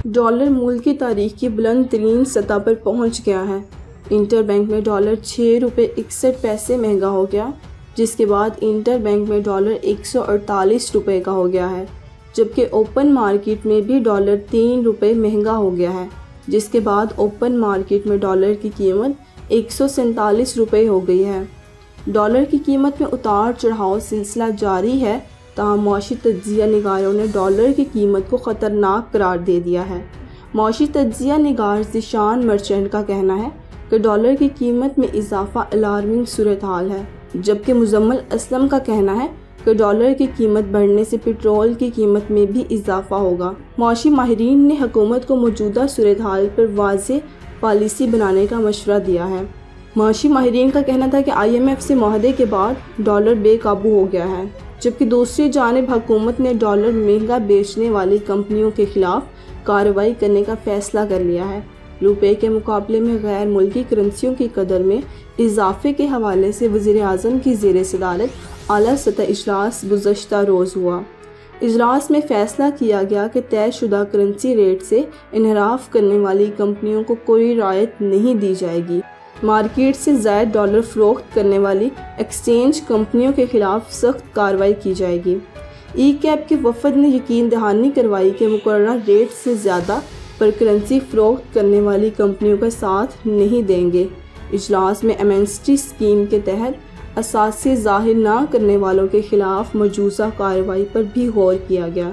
Dollar ملک کی تاریخ کی بلند ترین سطح پر پہنچ گیا ہے۔ انٹر بینک میں ڈالر 6 روپے 61 پیسے مہنگا ہو گیا، جس کے بعد انٹر بینک میں ڈالر 148 روپے کا ہو گیا ہے، جبکہ اوپن مارکیٹ میں بھی ڈالر 3 روپے مہنگا ہو گیا ہے، جس کے بعد اوپن مارکیٹ میں ڈالر کی قیمت 147 روپے ہو گئی ہے۔ ڈالر کی قیمت میں اتار چڑھاؤ سلسلہ جاری ہے، تاہم معاشی تجزیہ نگاروں نے ڈالر کی قیمت کو خطرناک قرار دے دیا ہے۔ معاشی تجزیہ نگار ذیشان مرچنٹ کا کہنا ہے کہ ڈالر کی قیمت میں اضافہ الارمنگ صورتحال ہے، جبکہ مزمل اسلم کا کہنا ہے کہ ڈالر کی قیمت بڑھنے سے پٹرول کی قیمت میں بھی اضافہ ہوگا۔ معاشی ماہرین نے حکومت کو موجودہ صورتحال پر واضح پالیسی بنانے کا مشورہ دیا ہے۔ معاشی ماہرین کا کہنا تھا کہ IMF سے معاہدے کے بعد ڈالر بے قابو ہو گیا ہے، جبکہ دوسری جانب حکومت نے ڈالر مہنگا بیچنے والی کمپنیوں کے خلاف کارروائی کرنے کا فیصلہ کر لیا ہے۔ روپے کے مقابلے میں غیر ملکی کرنسیوں کی قدر میں اضافے کے حوالے سے وزیر اعظم کی زیر صدارت اعلیٰ سطح اجلاس گزشتہ روز ہوا۔ اجلاس میں فیصلہ کیا گیا کہ طے شدہ کرنسی ریٹ سے انحراف کرنے والی کمپنیوں کو کوئی رعایت نہیں دی جائے گی۔ مارکیٹ سے زائد ڈالر فروخت کرنے والی ایکسچینج کمپنیوں کے خلاف سخت کارروائی کی جائے گی۔ ای کیب کے وفد نے یقین دہانی کروائی کہ مقررہ ریٹ سے زیادہ پر کرنسی فروخت کرنے والی کمپنیوں کا ساتھ نہیں دیں گے۔ اجلاس میں ایمنسٹی اسکیم کے تحت اثاثے ظاہر نہ کرنے والوں کے خلاف مجوزہ کارروائی پر بھی غور کیا گیا۔